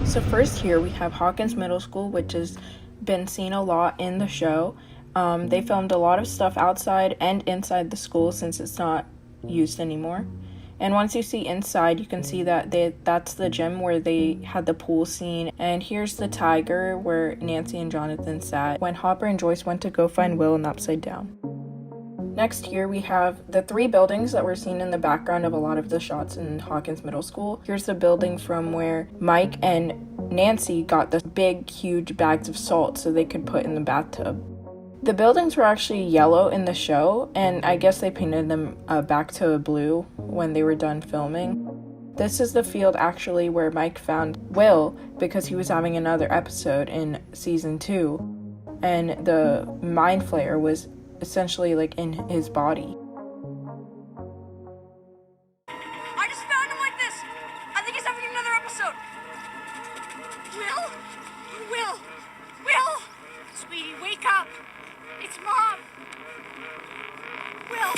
So first here we have Hawkins Middle School, which has been seen a lot in the show. They filmed a lot of stuff outside and inside the school since it's not used anymore. And once you see inside, you can see that that's the gym where they had the pool scene. And here's the tiger where Nancy and Jonathan sat when Hopper and Joyce went to go find Will in the Upside Down. Next here we have the 3 buildings that were seen in the background of a lot of the shots in Hawkins Middle School. Here's the building from where Mike and Nancy got the big, huge bags of salt so they could put in the bathtub. The buildings were actually yellow in the show, and I guess they painted them back to blue when they were done filming. This is the field actually where Mike found Will because he was having another episode in season 2, and the mind flayer was essentially like in his body. I just found him like this. I think he's having another episode. Will, sweetie, wake up. It's Mom. Will.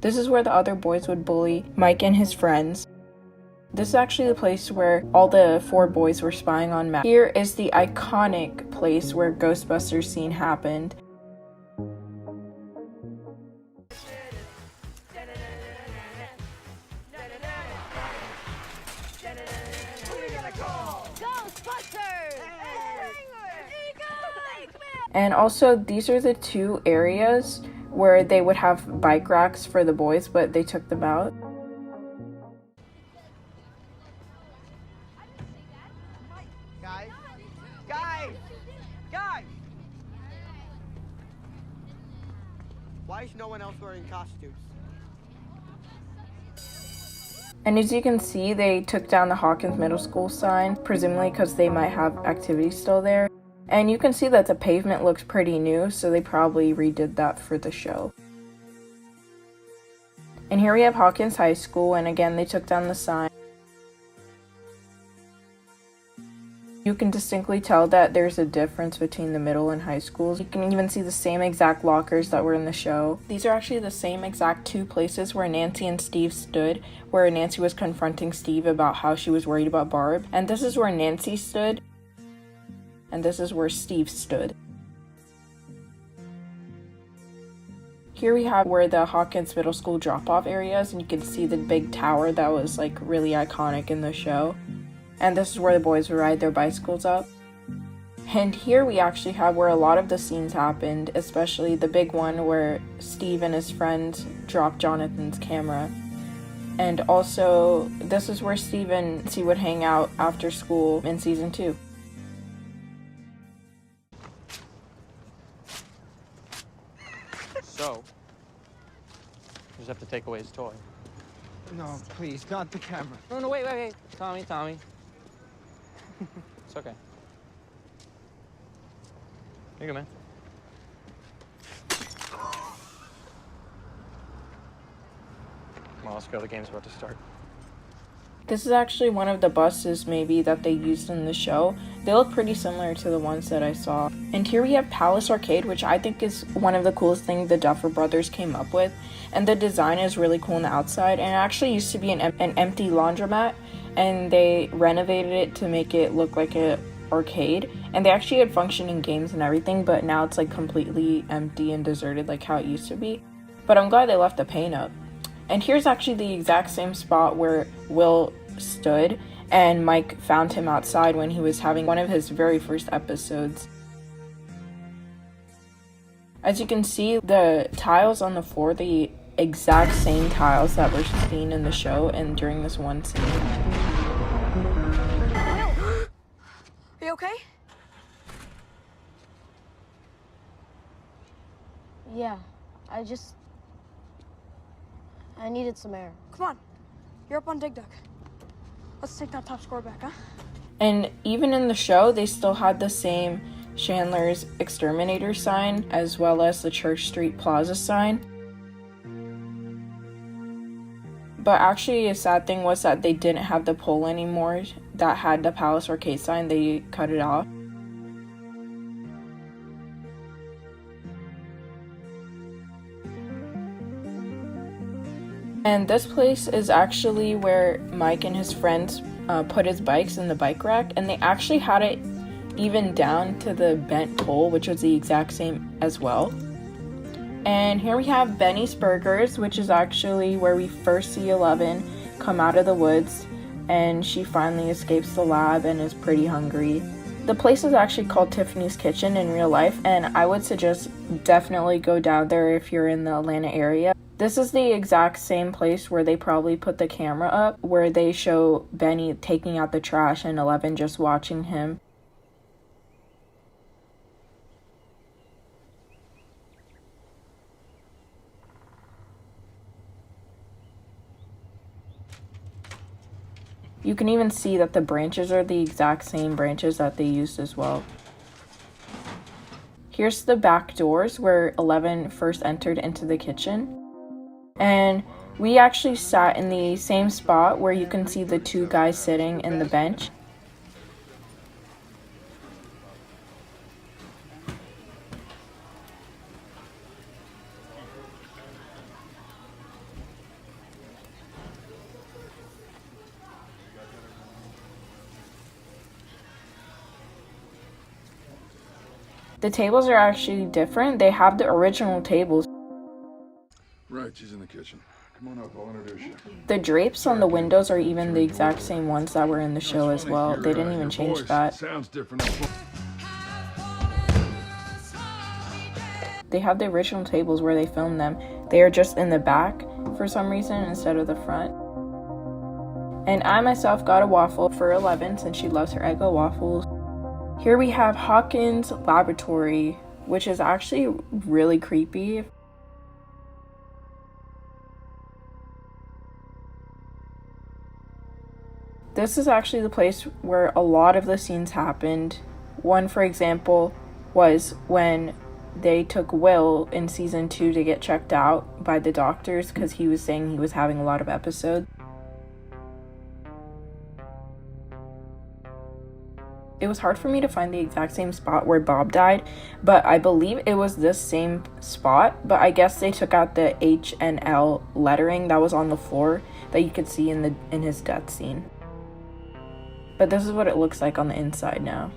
This is where the other boys would bully Mike and his friends. This is actually the place where all the 4 boys were spying on Matt. Here is the iconic place where Ghostbusters scene happened. And also, these are the 2 areas where they would have bike racks for the boys, but they took them out. Guys! Why is no one else wearing costumes? And as you can see, they took down the Hawkins Middle School sign, presumably because they might have activities still there. And you can see that the pavement looks pretty new, so they probably redid that for the show. And here we have Hawkins High School, and again, they took down the sign. You can distinctly tell that there's a difference between the middle and high schools. You can even see the same exact lockers that were in the show. These are actually the same exact 2 places where Nancy and Steve stood, where Nancy was confronting Steve about how she was worried about Barb. And this is where Nancy stood, and this is where Steve stood. Here we have where the Hawkins Middle School drop-off areas, and you can see the big tower that was like really iconic in the show. And this is where the boys would ride their bicycles up. And here we actually have where a lot of the scenes happened, especially the big one where Steve and his friends dropped Jonathan's camera. And also, this is where Steve and Nancy would hang out after school in season 2. So, you just have to take away his toy. No, please, not the camera. No, wait. Tommy. It's okay. Here you go, man. Come on, let's go. The game's about to start. This is actually one of the buses maybe that they used in the show. They look pretty similar to the ones that I saw. And here we have Palace Arcade, which I think is one of the coolest things the Duffer Brothers came up with. And the design is really cool on the outside. And it actually used to be an empty laundromat, and they renovated it to make it look like an arcade. And they actually had functioning games and everything, but now it's like completely empty and deserted like how it used to be. But I'm glad they left the paint up. And here's actually the exact same spot where Will stood, and Mike found him outside when he was having one of his very first episodes. As you can see, the tiles on the floor, the exact same tiles that were seen in the show and during this one scene. Will, are you okay? Yeah, I needed some air. Come on, you're up on Dig Dug. Let's take that top score back, huh? And even in the show, they still had the same Chandler's Exterminator sign, as well as the Church Street Plaza sign. But actually, a sad thing was that they didn't have the pole anymore that had the Palace Arcade sign. They cut it off. And this place is actually where Mike and his friends put his bikes in the bike rack, and they actually had it even down to the bent pole, which was the exact same as well. And here we have Benny's Burgers, which is actually where we first see 11 come out of the woods, and she finally escapes the lab and is pretty hungry. The place is actually called Tiffany's Kitchen in real life, and I would suggest definitely go down there if you're in the Atlanta area. This is the exact same place where they probably put the camera up, where they show Benny taking out the trash and 11 just watching him. You can even see that the branches are the exact same branches that they used as well. Here's the back doors where 11 first entered into the kitchen. And we actually sat in the same spot where you can see the two guys sitting in the bench. The tables are actually different. They have the original tables. Right, she's in the kitchen. Come on up, I'll introduce you. The drapes on the windows are even the exact same ones that were in the show as well. They didn't even change that. Sounds different. They have the original tables where they filmed them. They are just in the back for some reason instead of the front. And I myself got a waffle for 11 since she loves her Eggo waffles. Here we have Hawkins' laboratory, which is actually really creepy. This is actually the place where a lot of the scenes happened. One, for example, was when they took Will in season 2 to get checked out by the doctors because he was saying he was having a lot of episodes. It was hard for me to find the exact same spot where Bob died, but I believe it was this same spot, but I guess they took out the H and L lettering that was on the floor that you could see in his death scene. But this is what it looks like on the inside now.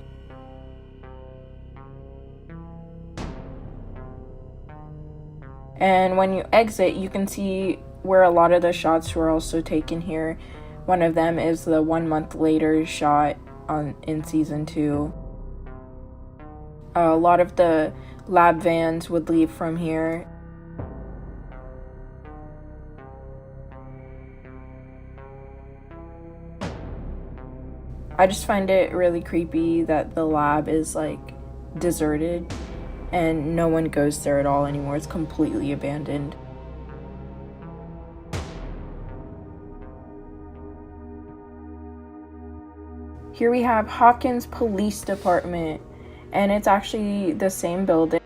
And when you exit, you can see where a lot of the shots were also taken here. One of them is the 1 month later shot in season 2. A lot of the lab vans would leave from here. I just find it really creepy that the lab is like deserted and no one goes there at all anymore. It's completely abandoned. Here we have Hawkins Police Department, and it's actually the same building.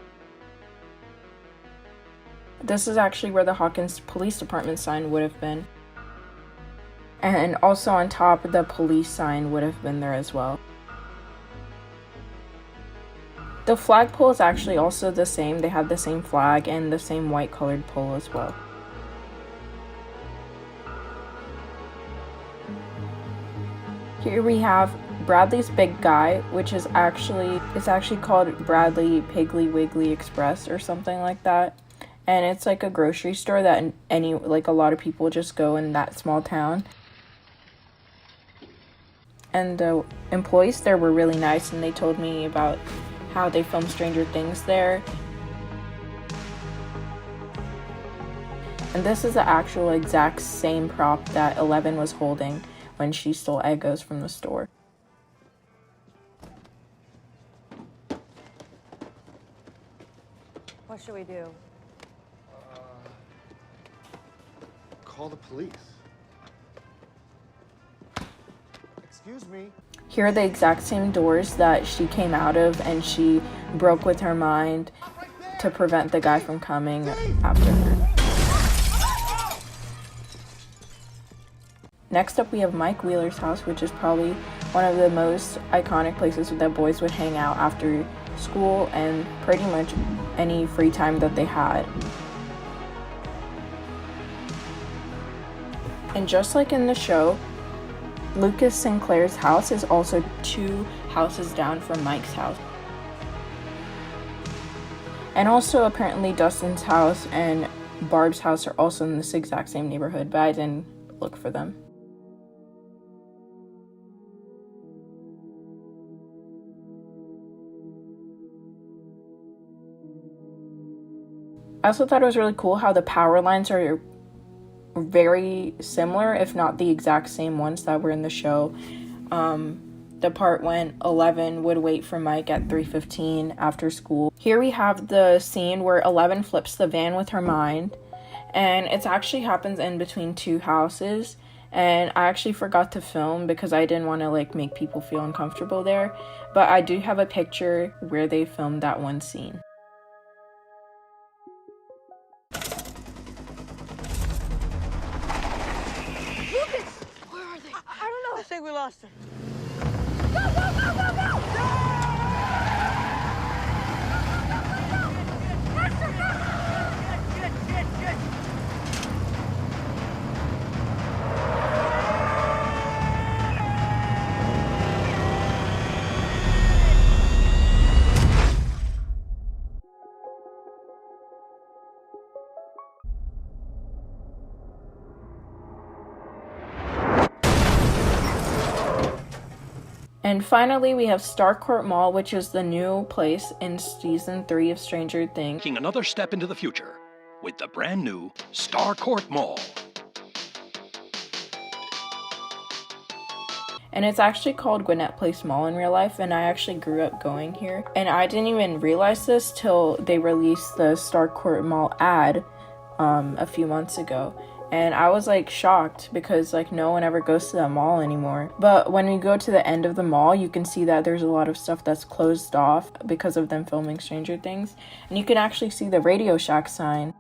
This is actually where the Hawkins Police Department sign would have been. And also on top, the police sign would have been there as well. The flagpole is actually also the same. They have the same flag and the same white colored pole as well. Here we have Bradley's Big Guy, which is actually called Bradley Piggly Wiggly Express or something like that. And it's like a grocery store that a lot of people just go in that small town. And the employees there were really nice, and they told me about how they filmed Stranger Things there. And this is the actual exact same prop that 11 was holding when she stole Eggos from the store. What should we do? Call the police. Excuse me. Here are the exact same doors that she came out of, and she broke with her mind to prevent the guy from coming after her. Next up, we have Mike Wheeler's house, which is probably one of the most iconic places that boys would hang out after school and pretty much any free time that they had. And just like in the show, Lucas Sinclair's house is also 2 houses down from Mike's house. And also apparently Dustin's house and Barb's house are also in this exact same neighborhood, but I didn't look for them. I also thought it was really cool how the power lines are very similar, if not the exact same ones that were in the show. The part when 11 would wait for Mike at 3:15 after school. Here we have the scene where 11 flips the van with her mind, and it actually happens in between 2 houses, and I actually forgot to film because I didn't want to like make people feel uncomfortable there, but I do have a picture where they filmed that one scene. Lucas! Where are they? I don't know. I think we lost him. Go, go, go, go, go! Faster, faster! And finally, we have Starcourt Mall, which is the new place in season 3 of Stranger Things. Taking another step into the future with the brand new Starcourt Mall. And it's actually called Gwinnett Place Mall in real life, and I actually grew up going here. And I didn't even realize this till they released the Starcourt Mall ad a few months ago. And I was like shocked because like no one ever goes to that mall anymore. But when we go to the end of the mall, you can see that there's a lot of stuff that's closed off because of them filming Stranger Things. And you can actually see the Radio Shack sign.